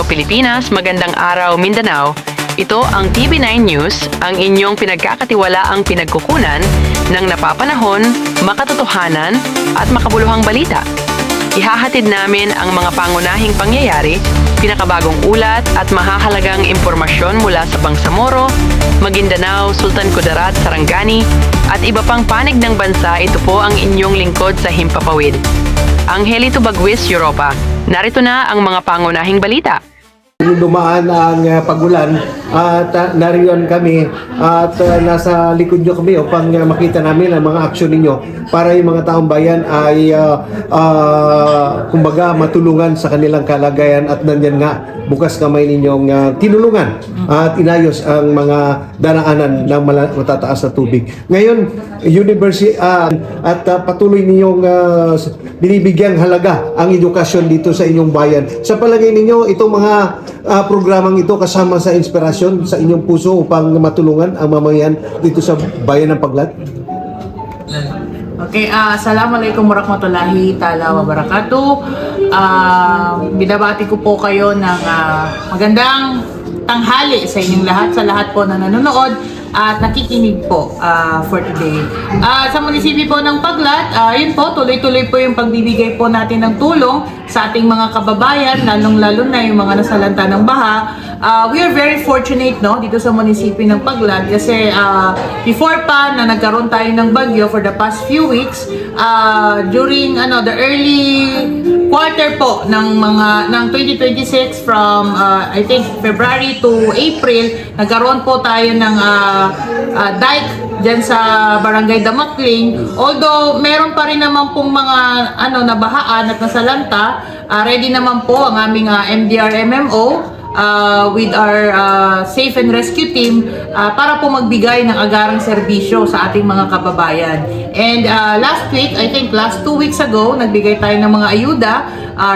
Pilipinas, magandang araw Mindanao. Ito ang TV9 News, ang inyong pinagkakatiwalaang pinagkukunan ng napapanahon, makatotohanan at makabuluhang balita. Ihahatid namin ang mga pangunahing pangyayari, pinakabagong ulat at mahahalagang impormasyon mula sa Bangsamoro, Maguindanao, Sultan Kudarat, Sarangani at iba pang panig ng bansa. Ito po ang inyong lingkod sa Himpapawid, Angelito Bagwis, Europa. Narito na ang mga pangunahing balita. Dumaan ang pagulan at nariyan kami at nasa likod nyo kami upang makita namin ang mga aksyon ninyo para yung mga taong bayan ay kumbaga matulungan sa kanilang kalagayan at nandyan nga bukas kamay ninyong tinulungan at inayos ang mga daraanan ng matataas na tubig. Ngayon, university at patuloy ninyong binibigyang halaga ang edukasyon dito sa inyong bayan. Sa palagay ninyo, itong mga programang ito kasama sa inspirasyon sa inyong puso upang matulungan ang mamamayan dito sa bayan ng Paglat? Okay, assalamualaikum warahmatullahi ta'ala wabarakatuh. Binabati ko po kayo ng magandang tanghali sa inyong lahat, sa lahat po na nanonood at nakikinig po for today. Sa munisipyo po ng Paglat, yun po, tuloy-tuloy po yung pagbibigay po natin ng tulong sa ating mga kababayan, lalong-lalo na yung mga nasalanta ng baha. We are very fortunate, no, dito sa munisipyo ng Paglat kasi before pa na nagkaroon tayo ng bagyo for the past few weeks, during the early quarter po ng 2026 from I think February to April, nagkaroon po tayo ng dike dyan sa Barangay Damakling. Although meron pa rin naman pong mga nabahaan at nasalanta, ready naman po ang aming MDR-MMO with our safe and rescue team para po magbigay ng agarang serbisyo sa ating mga kababayan. And last week, I think last 2 weeks ago, nagbigay tayo ng mga ayuda,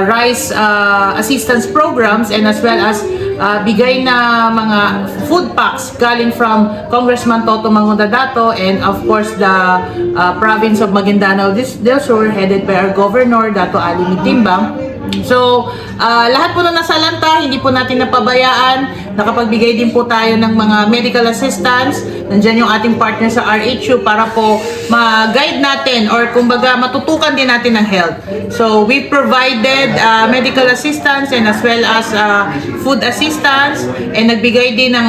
rice assistance programs, and as well as bigay na mga food packs galing from Congressman Toto Mangudadato and of course the province of Maguindanao del Sur headed by our Governor Dato Ali Mitimbang. So, lahat po na nasalanta, hindi po natin napabayaan. Nakapagbigay din po tayo ng mga medical assistance. Nandyan yung ating partner sa RHU para po ma-guide natin or kumbaga matutukan din natin ng health. So, we provided medical assistance and as well as food assistance, and nagbigay din ng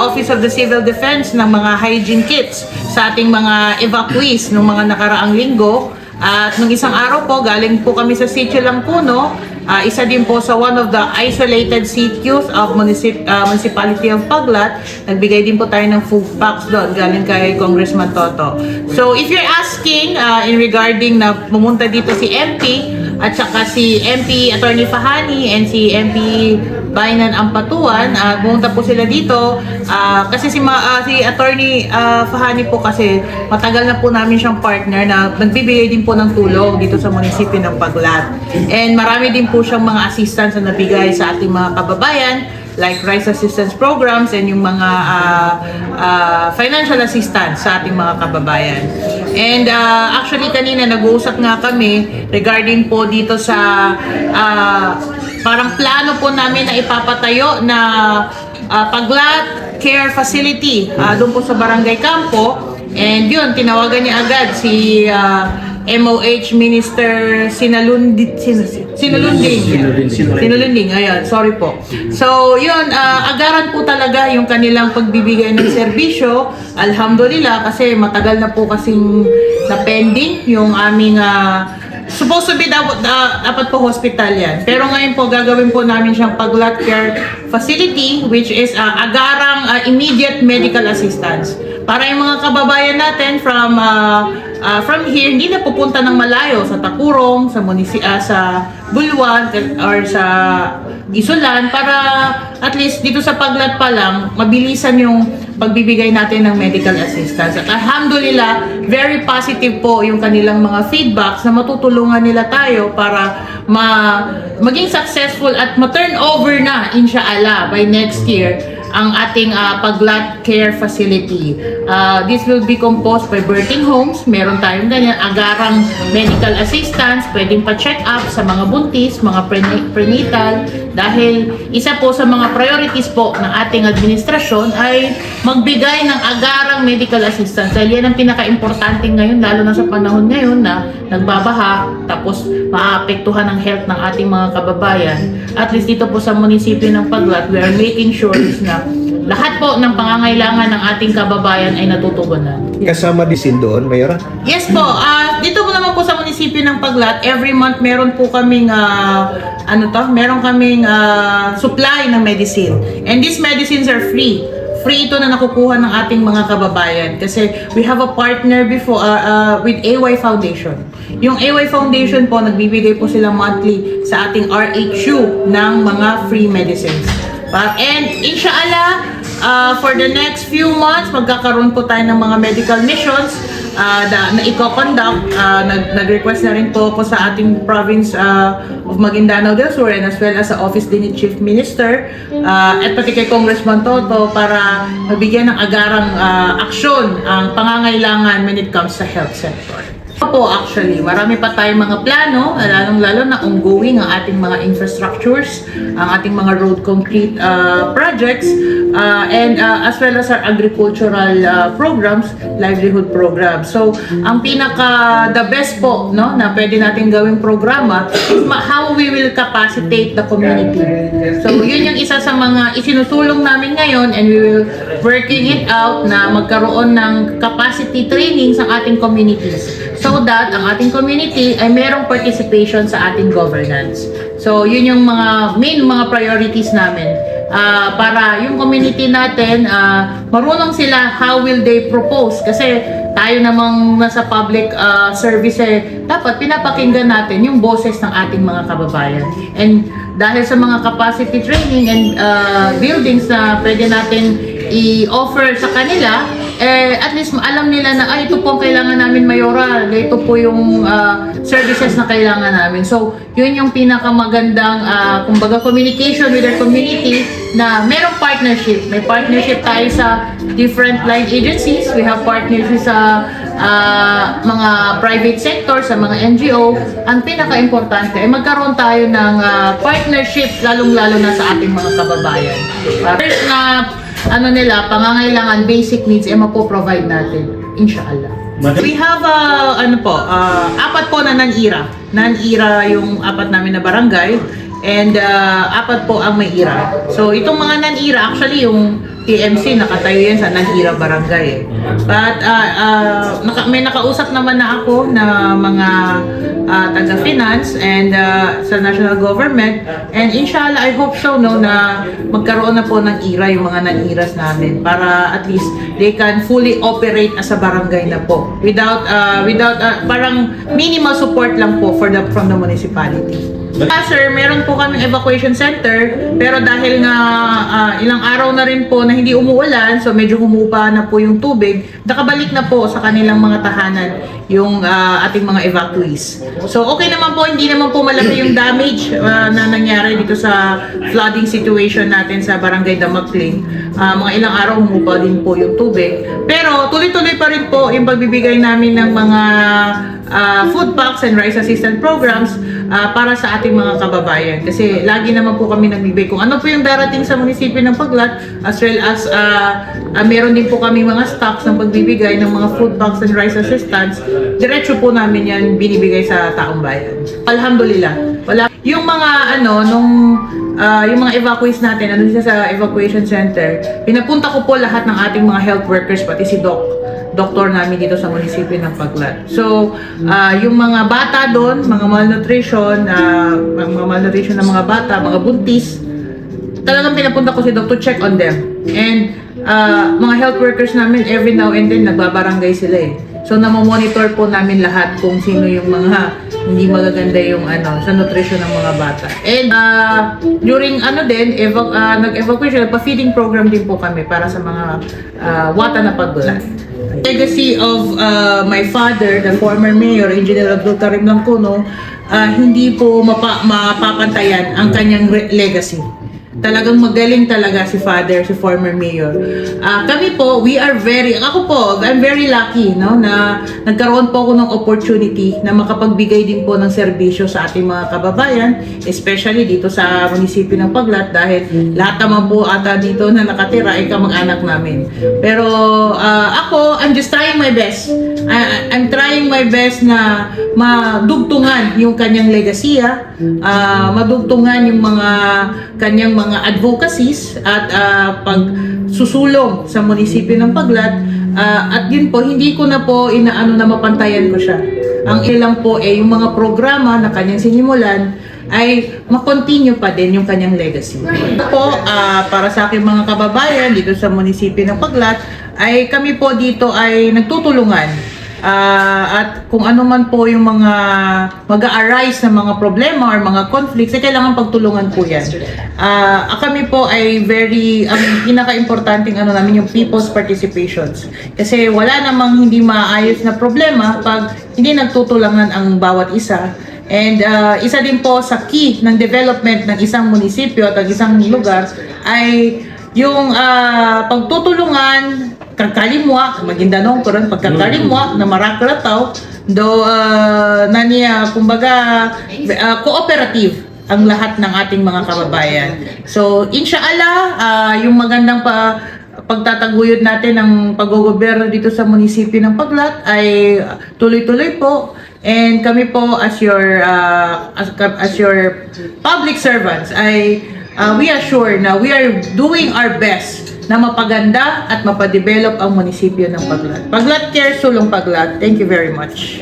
Office of the Civil Defense ng mga hygiene kits sa ating mga evacuees noong mga nakaraang linggo. At nung isang araw po, galing po kami sa Sitio Langpuno, isa din po sa one of the isolated sitios of Municipality of Paglat. Nagbigay din po tayo ng food packs doon, galing kay Congressman Toto. So if you're asking in regarding na pumunta dito si MP at saka si MP Attorney Fahani and si MP Bainan Ampatuan, pumunta po sila dito kasi si Attorney Fahani po kasi matagal na po namin siyang partner na nagbibigay din po ng tulong dito sa munisipyo ng Paglat. And marami din po siyang mga assistance na nabigay sa ating mga kababayan like rice assistance programs and yung mga financial assistance sa ating mga kababayan. And actually kanina nag-uusap nga kami regarding po dito sa parang plano po namin na ipapatayo na Paglat Care Facility doon po sa Barangay Campo. And yun, tinawagan niya agad si MOH Minister Sinalunding, ayan, sorry po. So, yun, agaran po talaga yung kanilang pagbibigay ng serbisyo. Alhamdulillah, kasi matagal na po kasing na-pending yung aming supposed to be dapat po hospital yan. Pero ngayon po, gagawin po namin siyang Paglat Care Facility, which is agarang immediate medical assistance. Para yung mga kababayan natin from here, hindi na pupunta ng malayo sa Takurong, sa Bulwan, or sa Isulan, para at least dito sa Paglat pa lang, mabilisan yung pagbibigay natin ng medical assistance. At alhamdulillah, very positive po yung kanilang mga feedbacks na matutulungan nila tayo para maging successful at ma-turn over na, inshallah, by next year ang ating Paglat Care Facility. This will be composed by birthing homes. Meron tayong ganyan, agarang medical assistance, pwedeng pa-check up sa mga buntis, mga prenatal, Dahil isa po sa mga priorities po ng ating administrasyon ay magbigay ng agarang medical assistance. Dahil yan ang pinaka-importante ngayon, lalo na sa panahon ngayon na nagbabaha, tapos maapektuhan ang health ng ating mga kababayan. At least dito po sa munisipyo ng Paglat, we are making sure na lahat po ng pangangailangan ng ating kababayan ay natutugunan. Kasama din doon, Mayora? Yes po. Dito po naman po sa munisipyo ng Paglat, every month meron po kaming meron kaming supply ng medicine. And these medicines are free. Free ito na nakukuha ng ating mga kababayan kasi we have a partner before with AY Foundation. Yung AY Foundation po, nagbibigay po sila monthly sa ating RHU ng mga free medicines. And inshallah, for the next few months, magkakaroon po tayo ng mga medical missions na i-conduct. Nag-request na rin po ako sa ating province of Maguindanao del Sur and as well as sa office din ni Chief Minister at pati kay Congressman Toto para mabigyan ng agarang aksyon ang pangangailangan when it comes sa health sector. Po actually, marami pa tayong mga plano, lalong-lalo na ongoing ang ating mga infrastructures, ang ating mga road concrete projects, and as well as our agricultural programs, livelihood programs. So, ang the best po na pwede natin gawing programa is how we will capacitate the community. So, yun yung isa sa mga isinusulong namin ngayon and we will working it out na magkaroon ng capacity training sa ating communities. So that ang ating community ay merong participation sa ating governance. So, yun yung main priorities namin. Para yung community natin, marunong sila how will they propose. Kasi tayo namang nasa public service dapat pinapakinggan natin yung boses ng ating mga kababayan. And dahil sa mga capacity training and buildings na pwede natin i-offer sa kanila, at least alam nila na ito po ang kailangan namin, Mayora, ito po yung services na kailangan namin. So, yun yung pinakamagandang kumbaga communication with our community na merong partnership. May partnership tayo sa different line agencies. We have partnerships sa mga private sector, sa mga NGO. Ang pinaka-importante ay magkaroon tayo ng partnership lalong-lalo na sa ating mga kababayan. First na pangangailangan, basic needs, mapo-provide natin, inshallah. We have, apat po na non-IRA. Non-IRA yung apat namin na barangay, and apat po ang may IRA. So, itong mga non-IRA, actually, yung TMC, nakatayo yan sa non-IRA barangay. But, may nakausap naman na ako na mga taga-finance and sa national government, and inshallah I hope so na magkaroon na po ng IRA yung mga non-IRAs namin para at least they can fully operate as a barangay na po without parang minimal support lang po from the municipality. Sir, meron po kaming evacuation center, pero dahil nga ilang araw na rin po na hindi umuulan, so medyo humupa na po yung tubig, nakabalik na po sa kanilang mga tahanan yung ating mga evacuees. So okay naman po, hindi naman po malaki yung damage na nangyari dito sa flooding situation natin sa Barangay Damakling. Mga ilang araw humupa din po yung tubig. Pero tuloy-tuloy pa rin po yung pagbibigay namin ng mga food packs and rice assistance programs para sa ating mga kababayan. Kasi lagi naman po kami nagbibigay kung ano po yung darating sa munisipyo ng Paglat, as well as meron din po kami mga stocks ng pagbibigay ng mga food packs and rice assistance. Diretso po namin yan binibigay sa taong bayan. Alhamdulillah. Wala. Yung mga yung mga evacuees natin, sa evacuation center, pinapunta ko po lahat ng ating mga health workers, pati si doktor namin dito sa munisipyo ng Paglat. So, yung mga bata doon, mga malnutrition ng mga bata, mga buntis, talagang pinapunta ko si Doc to check on them. And mga health workers namin, every now and then, nagbabarangay sila So, namomonitor po namin lahat kung sino yung mga hindi magaganda yung sa nutrition ng mga bata. And during nag-evacuation, pa-feeding program din po kami para sa mga wata na Paglat. Legacy of my father, the former mayor, Engineer Abdul Karim Langkuno, hindi po mapapantayan ang kanyang legacy. Talagang magaling talaga si Father, si former mayor. Kami po, I'm very lucky, no, na nagkaroon po ako ng opportunity na makapagbigay din po ng serbisyo sa ating mga kababayan, especially dito sa munisipyo ng Paglat, dahil lahat naman po ata dito na nakatira ay kamag-anak namin. Pero ako, I'm just trying my best. I'm trying my best na madugtungan yung kanyang legasiya, madugtungan yung mga kanyang mga advocacies at pagsusulong sa munisipyo ng Paglat. At yun po, hindi ko na po inaano na mapantayan ko siya. Ang ilang po yung mga programa na kanyang sinimulan ay makontinue pa din yung kanyang legacy. Po, para sa aking mga kababayan dito sa munisipyo ng Paglat, ay kami po dito ay nagtutulungan. At kung ano man po yung mga mag-a-arise na mga problema or mga conflicts, ay kailangan pagtulungan po yan. Kami po ay ang pinaka-importanting namin yung people's participations. Kasi wala namang hindi maayos na problema pag hindi nagtutulungan ang bawat isa. And isa din po sa key ng development ng isang munisipyo at ng isang lugar ay yung pagtutulungan, kagkalimwa, Maguindanao ko rin, pagkakalimwa na Marakrataw, kumbaga, cooperative ang lahat ng ating mga kababayan. So, inshallah, yung magandang pagtataguyod natin ng pag-gobyerno dito sa munisipyo ng Paglat ay tuloy-tuloy po. And kami po as your public servants ay we assure na we are doing our best na mapaganda at mapadevelop ang munisipyo ng Paglat. Paglat Care, Sulong Paglat. Thank you very much.